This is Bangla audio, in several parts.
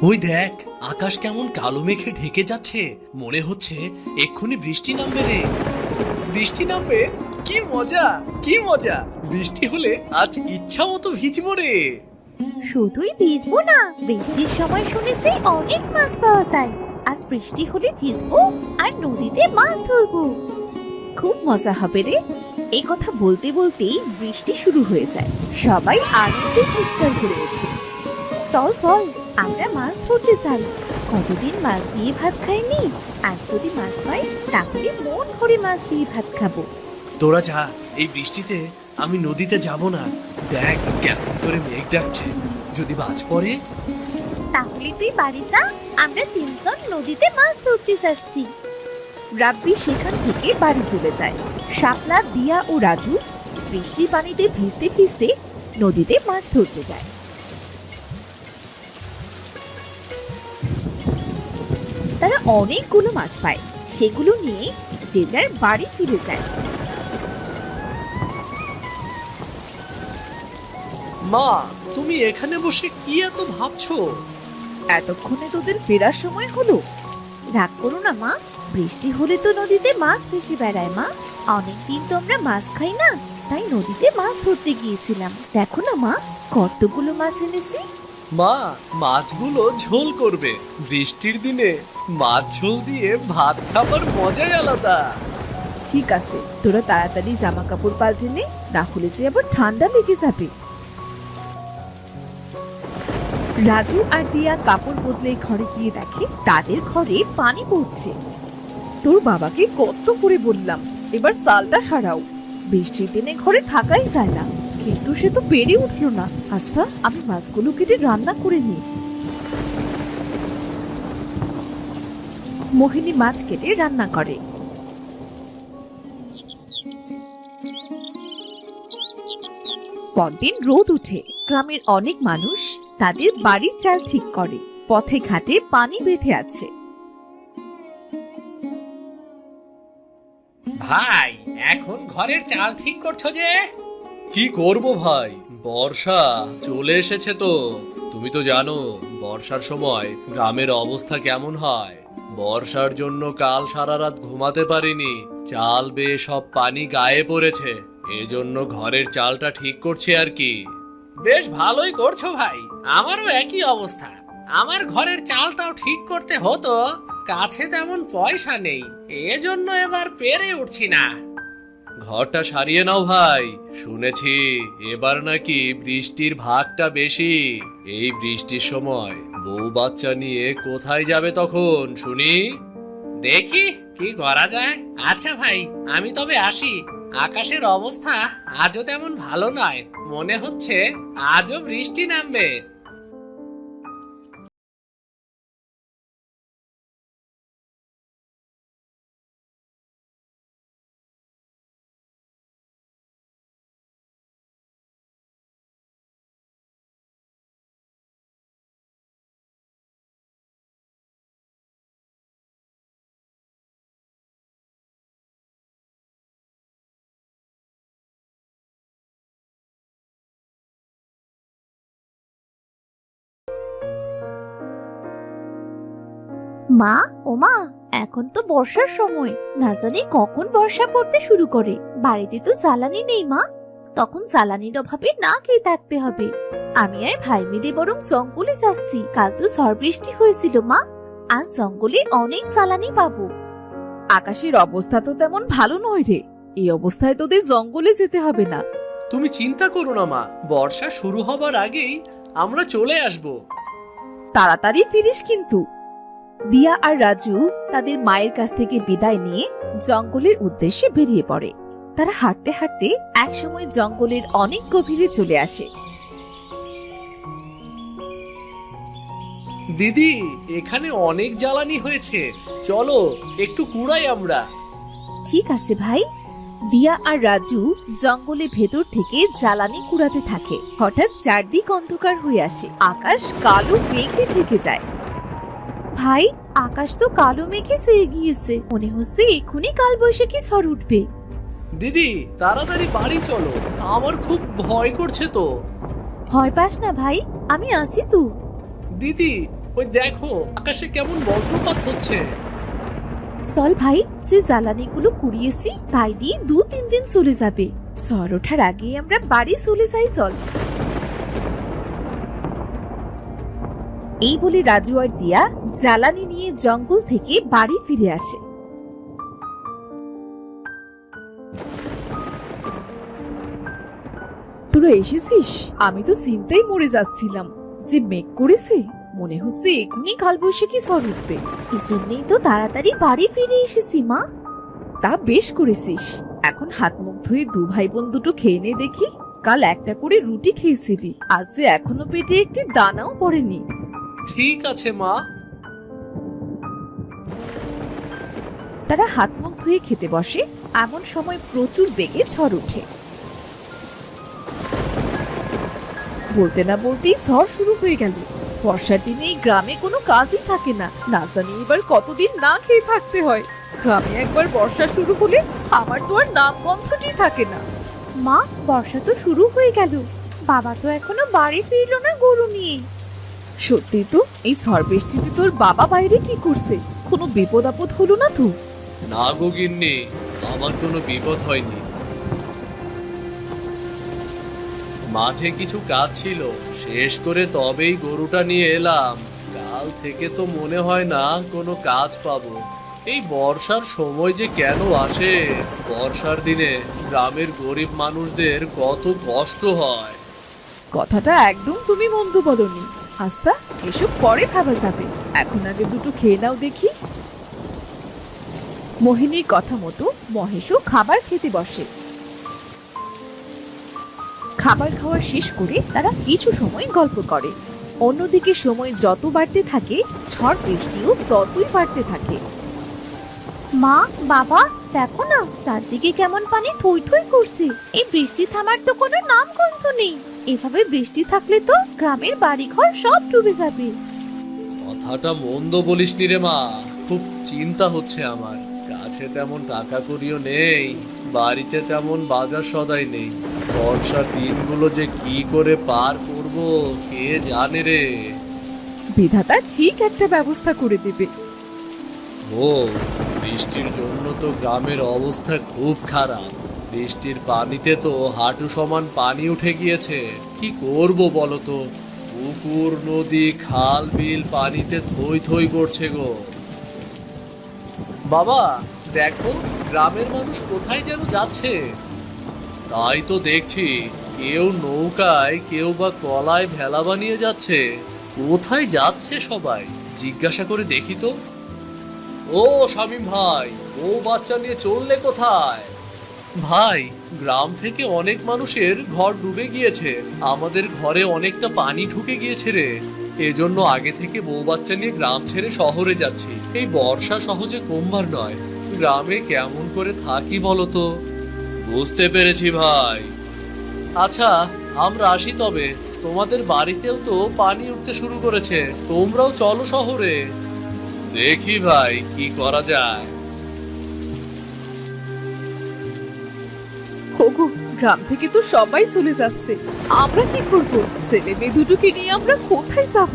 ওই দেখ, আকাশ কেমন কালো মেঘে ঢেকে যাচ্ছে, মনে হচ্ছে এক্ষুনি বৃষ্টি নামবে রে। বৃষ্টি নামবে? কি মজা, কি মজা! বৃষ্টি হলে আজ ইচ্ছা মতো ভিজবো রে। শুধুই ভিজবো না, বৃষ্টির সময় শুনেছি অনেক মাছ পাওয়া যায়। আজ বৃষ্টি হলে ভিজবো আর নদীতে মাছ ধরবো। খুব মজা হবে রে। এই কথা বলতে বলতেই বৃষ্টি শুরু হয়ে যায়। সবাই আনন্দে চিৎকার করে ওঠে। চল চল, আমরা মাছ ধরতে যাই। কতদিন মাছ দিয়ে ভাত খাইনি, আজ যদি মাছ পাই তাহলে মন ভরে মাছ দিয়ে ভাত খাবো। তোরা যা, এই বৃষ্টিতে আমি নদীতে যাব না। দেখ কেমন করে মেঘ ডাকছে, যদি বাজ পড়ে। তাহলে তুই বাড়ি যা, আমরা তিনজন নদীতে মাছ ধরতে যাচ্ছি। রাব্বি সেখান থেকে বাড়ি চলে যায়। শাপলা, দিয়া ও রাজু বৃষ্টির পানিতে ভিজতে ভিজতে নদীতে মাছ ধরতে যায়। তারা অনেকগুলো মাছ পায়, সেগুলো নিয়ে যে যার বাড়ি ফিরে যায়। মা, তুমি এখানে বসে কি এত ভাবছো? এতক্ষণে তোদের ফেরার সময় হলো। রাগ করো না মা, বৃষ্টি হলে তো নদীতে মাছ ভেসে বেড়ায় মা। অনেকদিন তো আমরা মাছ খাই না, তাই নদীতে মাছ ধরতে গিয়েছিলাম। দেখো না মা, কতগুলো মাছ এনেছি। মা, মাছগুলো ঝোল করবে। বৃষ্টির দিনে মাছ ঝোল দিয়ে ভাত খাবার মজাই আলাদা। ঠিক আছে, তোরা তাড়াতাড়ি জামা কাপড় পাল্টে নে, না হলে সে আবার ঠান্ডা লেগে যাবে। রাজু আর দিয়া কাপড় বদলে ঘরে গিয়ে দেখে তাদের ঘরে পানি পড়ছে। তোর বাবাকে কত করে বললাম এবার সালটা সারাও, বৃষ্টির দিনে ঘরে থাকাই যায় না, কিন্তু সে তো পেরে উঠলো না। আচ্ছা, আমি মাছগুলো কেটে রান্না করে নিই। মোহিনী মাছ কেটে রান্না করে। পরদিন রোদ উঠে, গ্রামের অনেক মানুষ তাদের বাড়ির চাল ঠিক করে। পথে ঘাটে পানি বেঁধে আছে। ভাই, এখন ঘরের চাল ঠিক করছো যে? কি করব ভাই, বর্ষা চলে এসেছে তো। তুমি তো জানো বর্ষার সময় গ্রামের অবস্থা কেমন হয়। বর্ষার জন্য কাল সারা রাত ঘুমাতে পারিনি, চাল বেয়ে সব পানি গায়ে পড়েছে। এজন্য ঘরের চালটা ঠিক করছি আর কি। বেশ ভালোই করছো ভাই, আমারও একই অবস্থা। আমার ঘরের চালটাও ঠিক করতে হতো, কাছে তেমন পয়সা নেই, এজন্য এবার পেরে উঠছি না। ঘরটা সারিয়ে নাও ভাই, শুনেছি এবার নাকি বৃষ্টির ভাগটা বেশি। এই বৃষ্টির সময় বউ বাচ্চা নিয়ে কোথায় যাবে তখন শুনি? দেখি কি করা যায়। আচ্ছা ভাই, আমি তবে আসি। আকাশের অবস্থা আজও তেমন ভালো নয়, মনে হচ্ছে আজও বৃষ্টি নামবে। মা, ও মা, এখন তো বর্ষার সময়, না জানি কখন বর্ষা পড়তে শুরু করে। বাড়িতে তো জ্বালানি নেই মা, তখন জ্বালানির অভাবে না খেয়ে থাকতে হবে। আমি আর ভাই মিলে বরং জঙ্গলে যাচ্ছি। কাল তো ঝড় বৃষ্টি হয়েছিল মা, আজ জঙ্গলে অনেক জ্বালানি পাবো। আকাশের অবস্থা তো তেমন ভালো নয় রে, এই অবস্থায় তোদের জঙ্গলে যেতে হবে না। তুমি চিন্তা করো না মা, বর্ষা শুরু হবার আগেই আমরা চলে আসব। তাড়াতাড়ি ফিরিস কিন্তু। দিয়া আর রাজু তাদের মায়ের কাছ থেকে বিদায় নিয়ে জঙ্গলের উদ্দেশ্যে বেরিয়ে পড়ে। তারা হাঁটতে হাঁটতে একসময় জঙ্গলের অনেক গভীরে চলে আসে। দিদি, এখানে অনেক জ্বালানি হয়েছে, চলো একটু কুড়াই আমরা। ঠিক আছে ভাই। দিয়া আর রাজু জঙ্গলের ভেতর থেকে জ্বালানি কুড়াতে থাকে। হঠাৎ চারদিক অন্ধকার হয়ে আসে, আকাশ কালো মেঘে ঢেকে যায়। ভাই, আকাশ তো কালো মেঘে ছেয়ে গিয়েছে, মনে হচ্ছে এক্ষুনি কালবৈশাখী ঝড় উঠবে। দিদি তাড়াতাড়ি বাড়ি চলো, আমার খুব ভয় করছে তো। ভয় পাস না ভাই, আমি আছি তো। দিদি ওই দেখো আকাশে কেমন বজ্রপাত হচ্ছে। চল ভাই, যে জ্বালানিগুলো কুড়িয়েছি তাই দিয়ে 2-3 দিন চলে যাবে। ঝড় ওঠার আগে আমরা বাড়ি চলে যাই, চল। এই বলে রাজু আর দিয়া জ্বালানি নিয়ে জঙ্গল থেকে বাড়ি ফিরে আসে। তোরা এসেছিস? আমি তো চিন্তায় মরে যাচ্ছিলাম, যে মেঘ করেছে মনে হচ্ছে এখনই কালবৈশাখী ঝড় উঠবে। এজন্যই তো তাড়াতাড়ি বাড়ি ফিরে এসেছি মা। তা বেশ করেছিস। এখন হাত মুখ ধুয়ে 2 ভাই বোন দুটো খেয়ে নে দেখি। কাল একটা করে রুটি খেয়েছিলি, আজ যে এখনো পেটে একটি দানাও পড়েনি। ঠিক আছে মা। তারা হাত মুখ ধুয়ে খেতে বসে। এমন সময় প্রচুর বেগে ঝড় ওঠে। বলতে না বলতেই ঝড় শুরু হয়ে গেল। বর্ষার দিনে এই গ্রামে কোনো কাজই থাকে না, না জানি এবার কতদিন না খেয়ে থাকতে হয়। গ্রামে একবার বর্ষা শুরু হলে আমার তো আর নাম গন্ধটি থাকে না। মা, বর্ষা তো শুরু হয়ে গেল, বাবা তো এখনো বাড়ি ফিরলো না গরু নিয়ে। সত্যি তো, এই ঝড় বৃষ্টিতে তোর বাবা বাইরে কি করছে? কোনো বিপদ আপদ হলো না তো? না গো গিন্নি, আমার কোনো বিপদ হয়নি। মাঠে কিছু কাজ ছিল, শেষ করে তবেই গরুটা নিয়ে এলাম। কাল থেকে তো মনে হয় না কোনো কাজ পাবো। এই বর্ষার সময় যে কেন আসে? বর্ষার দিনে গ্রামের গরিব মানুষদের কত কষ্ট হয়। কথাটা একদম তুমি মন্দ বলনি। আচ্ছা, এসব পরে ভাবা যাবে, এখন আগে দুটো খেয়ে নাও দেখি। মোহিনীর কথা মতো মহেশও খাবার খেতে বসে। খাবার খাওয়া শেষ করে তারা কিছু সময় গল্প করে। অন্যদিকে সময় যত বাড়তে থাকে, ঝড় বৃষ্টিও ততই বাড়তে থাকে। মা, বাবা, দেখো না চারদিকে কেমন পানি থই থই করছে। এই বৃষ্টি থামার তো কোনো নাম গন্ধ নেই। এভাবে বৃষ্টি থাকলে তো গ্রামের বাড়িঘর সব ডুবে যাবে। কথাটা মন্দ বলিসনি রে মা, খুব চিন্তা হচ্ছে আমার। কাছে তেমন টাকা কড়িও নেই, বাড়িতে তেমন বাজার সদাই নেই। বর্ষার দিনগুলো যে কি করে পার করব কে জানে রে। বিধাতা ঠিক একটা ব্যবস্থা করে দেবে। ও, বৃষ্টির জন্য তো গ্রামের অবস্থা খুব খারাপ। বৃষ্টির পানিতে তো হাঁটু সমান পানি উঠে গিয়েছে। কি করব বলো তো? পুকুর, নদী, খাল, বিল পানিতে থই থই করছে গো। বাবা দেখো, গ্রামের মানুষ কোথায় যেন যাচ্ছে। তাই তো দেখছি, কেউ নৌকায়, কেউ বা কলায় ভেলা বানিয়ে যাচ্ছে। কোথায় যাচ্ছে সবাই জিজ্ঞাসা করে দেখি তো। ও শামীম ভাই, ও বাচ্চা নিয়ে চললে কোথায়? ভাই, গ্রাম থেকে অনেক মানুষের ঘর ডুবে গিয়েছে, আমাদের ঘরে অনেকটা পানি ঢুকে গিয়েছে রে। এজন্য আগে থেকে বউ বাচ্চা নিয়ে গ্রাম ছেড়ে শহরে যাচ্ছি। এই বর্ষা সহজে কমবার নয়, গ্রামে কেমন করে থাকি বলতো। বুঝতে পেরেছি ভাই। আচ্ছা, আমরা আসি তবে। তোমাদের বাড়িতেও তো পানি উঠতে শুরু করেছে, তোমরাও চলো শহরে। দেখি ভাই কি করা যায়। ওগো, গ্রাম থেকে তো সবাই চলে যাচ্ছে, আমরা কি করব? ছেলে মেয়ে দুটোকে নিয়ে আমরা কোথায় যাব?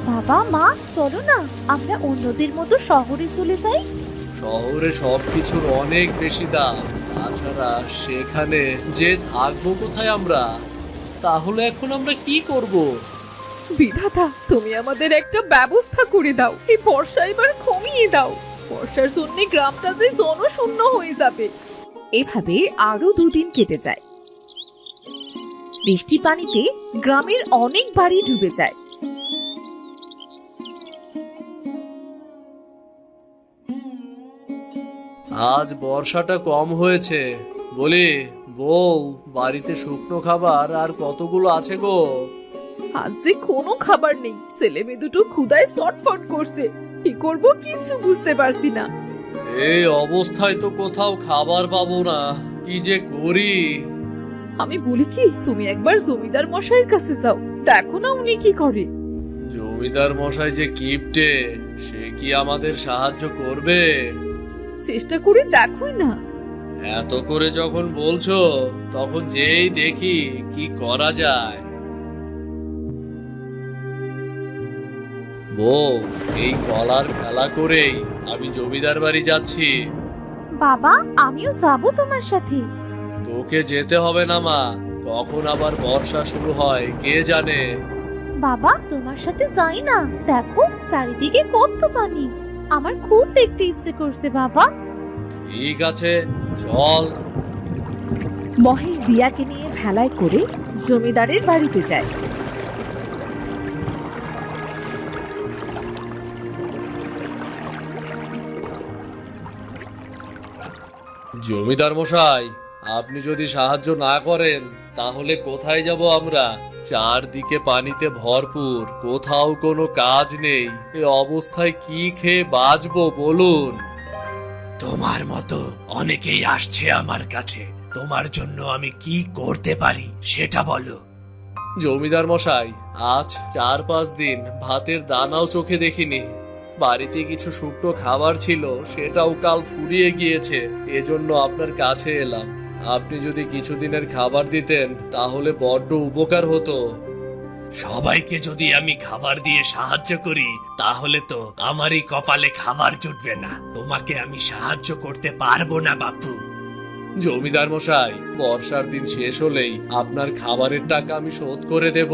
বাবা, মা, চলো না আমরা অন্যদের মতো শহরে চলে যাই। শহরে সবকিছুর অনেক বেশি দাম, তাছাড়া সেখানে যে থাকবো কোথায় আমরা? তাহলে এখন আমরা কি করব? বিধাতা, তুমি আমাদের একটা ব্যবস্থা করে দাও। এই বর্ষা এবার কমিয়ে দাও। বর্ষার জন্য গ্রামটা যে জনশূন্য হয়ে যাবে। এভাবে আরো 2 দিন কেটে যায়। বৃষ্টি পানিতে গ্রামের অনেক বাড়ি ডুবে যায়। আজ বর্ষাটা কম হয়েছে। বলি বউ, বাড়িতে শুকনো খাবার আর কতগুলো আছে গো? আজ যে কোনো খাবার নেই, ছেলে মেয়ে দুটো ক্ষুধায় ছটফট করছে। কি করব কিছু বুঝতে পারছি না। এই অবস্থায় তো কোথাও খাবার পাবো না, কি যে করি। আমি বলি কি, তুমি একবার জমিদার মশাইয়ের কাছে যাও, দেখো না উনি কি করে। জমিদার মশাই যে কিপটে, সে কি আমাদের সাহায্য করবে? চেষ্টা করে দেখোই না। এত করে যখন বলছো তখন যেই দেখি কি করা যায়। বউ, এই কলার খেলা করেই আমি জমিদার বাড়ি যাচ্ছি। বাবা আমিও যাবো তোমার সাথে। তোকে যেতে হবে না মা, কখন আবার বর্ষা শুরু হয় কে জানে। বাবা তোমার সাথে যাই না, দেখো চারিদিকে কত পানি, আমার খুব দেখতে ইচ্ছে করছে বাবা। ঠিক আছে, চল। মহেশ দিয়াকে নিয়ে ভেলায় করে জমিদারের বাড়িতে যায়। জমিদার মশাই, আপনি যদি সাহায্য না করেন তাহলে কোথায় যাব আমরা? চারদিকে পানিতে ভরপুর, কোথাও কোনো কাজ নেই। এ অবস্থায় কি খেয়ে বাঁচবো বলুন? তোমার মতো অনেকেই আসছে আমার কাছে, তোমার জন্য আমি কি করতে পারি সেটা বলো। জমিদার মশাই, আজ 4-5 দিন ভাতের দানাও চোখে দেখিনি। বাড়িতে কিছু শুকনো খাবার ছিল, সেটাও কাল ফুরিয়ে গিয়েছে। এজন্য আপনার কাছে এলাম। আপনি যদি কিছুদিনের খাবার দিতেন তাহলে বড্ড উপকার হতো। সবাইকে যদি আমি খাবার দিয়ে সাহায্য করি তাহলে তো আমারই কপালে খাবার জুটবে না। তোমাকে আমি সাহায্য করতে পারবো না বাপু। জমিদার মশাই, বর্ষার দিন শেষ হলেই আপনার খাবারের টাকা আমি শোধ করে দেব।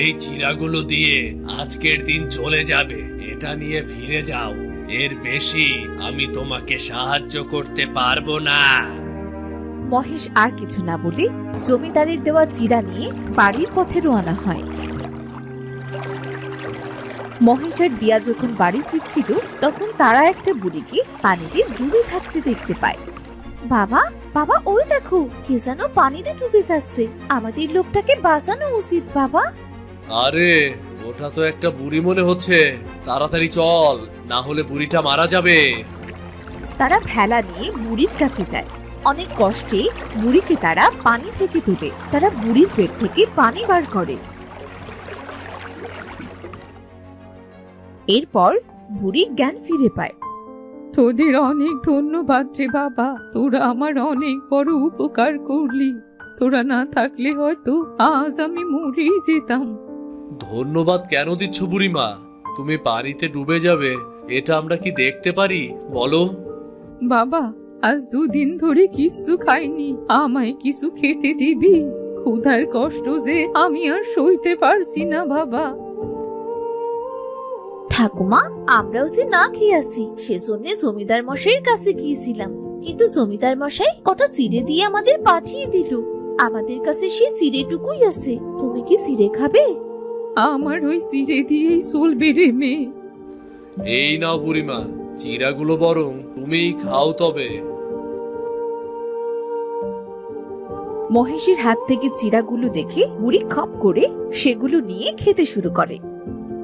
এই চিরাগুলো দিয়ে আজকের দিন চলে যাবে, এটা নিয়ে ফিরে যাও। এর বেশি আমি তোমাকে সাহায্য করতে পারবো না। মহেশ আর কিছু না বলে জমিদারের দেওয়া চিরা নিয়ে বাড়ির পথে রওনা হয়। মহেশ আর দিয়া যখন বাড়ি ফিরছিল তখন তারা একটা বুড়িকে পানিতে ডুবে থাকতে দেখতে পায়। বাবা বাবা ওই দেখো, কে যেন পানিতে ডুবে যাচ্ছে, আমাদের লোকটাকে বাঁচানো উচিত বাবা। আরে, ওটা তো একটা বুড়ি মনে হচ্ছে। তাড়াতাড়ি চল, না হলে বুড়িটা মারা যাবে। তারা ভেলা নিয়ে বুড়ির কাছে যায়। অনেক কষ্টে বুড়িকে তারা পানি থেকে তুলে তারা বুড়ির পেট থেকে পানি বার করে। এরপর বুড়ি জ্ঞান ফিরে পায়। তোদের অনেক ধন্যবাদ রে বাবা, তোরা আমার অনেক বড় উপকার করলি। তোরা না থাকলে হয়তো আজ আমি মরেই যেতাম। ধন্যবাদ কেন দিচ্ছ বুড়িমা? তুমি পানিতে ডুবে যাবে এটা আমরা কি দেখতে পারি বলো? বাবা, আজ 2 দিন ধরে কিছু খাইনি, আমায় কিছু খেতে দিবি? ক্ষুধার কষ্ট যে আমি আর সইতে পারছি না বাবা। ঠাকুমা, আমরাও যে না খেয়ে আসি সেজন্য জমিদার মশাইয়ের কাছে গিয়েছিলাম, কিন্তু জমিদার মশাই কটা চিড়ে দিয়ে আমাদের পাঠিয়ে দিল। আমাদের কাছে সে চিড়েটুকুই আছে, তুমি কি চিড়ে খাবে? আমার ওই চিড়ে দিয়েই চলবে রে মেয়ে। এই নাও বুড়িমা, চিরাগুলো বরং তুমিই খাও তবে। মহেশের হাত থেকে চিড়াগুলো দেখে বুড়ি খপ করে সেগুলো নিয়ে খেতে শুরু করে।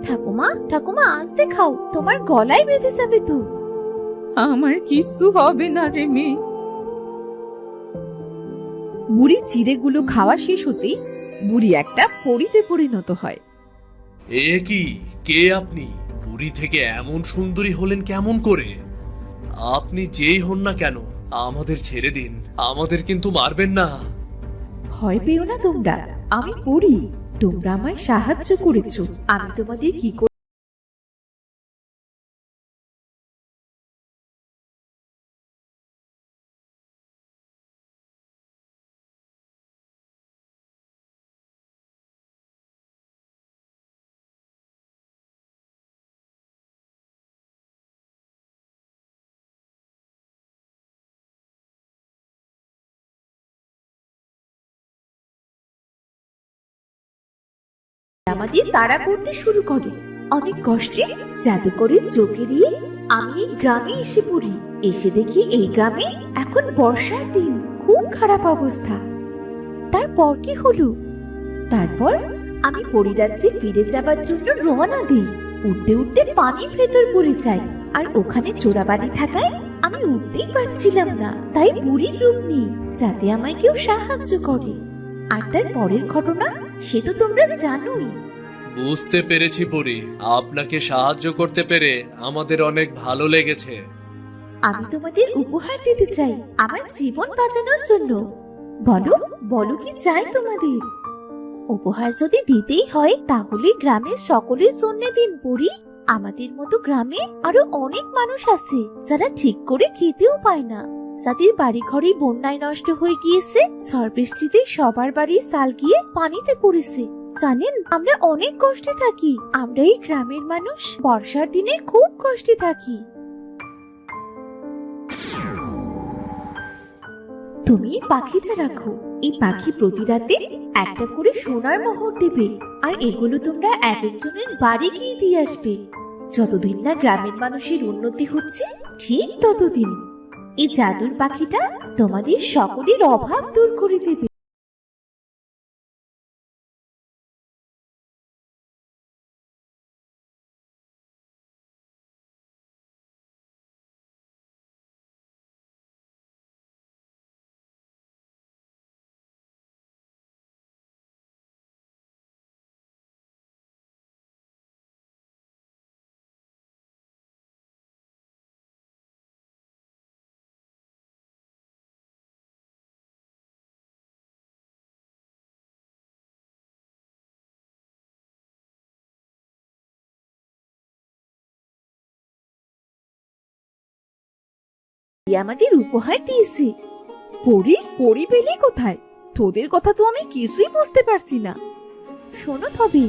ঠাকুমা ঠাকুমা আস্তে খাও, তোমার গলায় বেঁধে যাবে তো। আমার কিছু হবে না রে মেয়ে। বুড়ি চিড়েগুলো খাওয়া শেষ হতেই বুড়ি একটা পরীতে পরিণত হয়। এ কি, কে আপনি? পুরী থেকে এমন সুন্দরী হলেন কেমন করে? আপনি যেই হন না কেন আমাদের ছেড়ে দিন, আমাদের কিন্তু মারবেন না। ভয় পেও না তোমরা, আমি পড়ি, তোমরা আমায় সাহায্য করেছো, আমি তোমাদের কি করে আমাদের তাড়া করতে শুরু করে। অনেক কষ্টে জাদু করে চোখে দিয়ে আমি এই গ্রামে এসে পড়ি। এসে দেখি এই গ্রামে এখন বর্ষার দিন, খুব খারাপ অবস্থা। তারপর কি হলো? তারপর আমি পরিরাজ্যে ফিরে যাবার জন্য রওনা দিই। উঠতে উঠতে পানির ভেতর পড়ে যাই, আর ওখানে চোরাবাড়ি থাকায় আমি উঠতেই পারছিলাম না। তাই বুড়ির রূপ নিই, যাতে আমায় কেউ সাহায্য করে। আর তার পরের ঘটনা সে তো তোমরা জানোই। বুঝতে পেরেছি পরি, আপনাকে সাহায্য করতে পেরে আমাদের অনেক ভালো লেগেছে। আমি তোমাদের উপহার দিতে চাই আমার জীবন বাঁচানোর জন্য। বলো বলো কি চাই তোমাদের? উপহার যদি দিতেই হয় তাহলে গ্রামের সকলের জন্য দিন পরি। আমাদের মতো গ্রামে আরো অনেক মানুষ আছে যারা ঠিক করে খেতেও পায় না, যাদের বাড়ি ঘরে বন্যায় নষ্ট হয়ে গিয়েছে, ঝড় বৃষ্টিতে সবার বাড়ির চাল গিয়ে পানিতে পড়েছে। জানেন, আমরা অনেক কষ্টে থাকি। আমরা এই গ্রামের মানুষ বর্ষার দিনে খুব কষ্টে থাকি। তুমি এই পাখিটা রাখো। এই পাখি প্রতি রাতে একটা করে সোনার মোহর দেবে, আর এগুলো তোমরা এক একজনের বাড়ি গিয়ে দিয়ে আসবে। যতদিন না গ্রামের মানুষের উন্নতি হচ্ছে ঠিক ততদিন এই জাদুর পাখিটা তোমাদের সকলের অভাব দূর করে দেবে। আমাদের উপহার দিয়েছে। পরি পরি পেলি কোথায়? তোদের কথা তো আমি কিছুই বুঝতে পারছি না। শোনো তবে,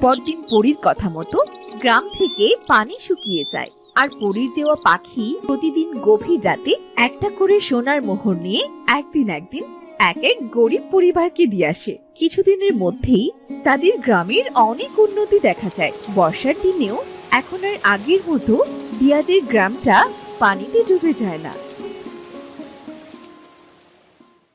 পরদিন পরীর কথা মতো গ্রাম থেকে পানি শুকিয়ে যায়, আর পরীর দেওয়া পাখি প্রতিদিন গভীর রাতে একটা করে সোনার মোহর নিয়ে একদিন এক এক গরিব পরিবারকে দিয়ে আসে। কিছুদিনের মধ্যেই তাদের গ্রামের অনেক উন্নতি দেখা যায়। বর্ষার দিনেও এখন আর আগের মতো দিয়াদের গ্রামটা পানিতে ডুবে যায় না।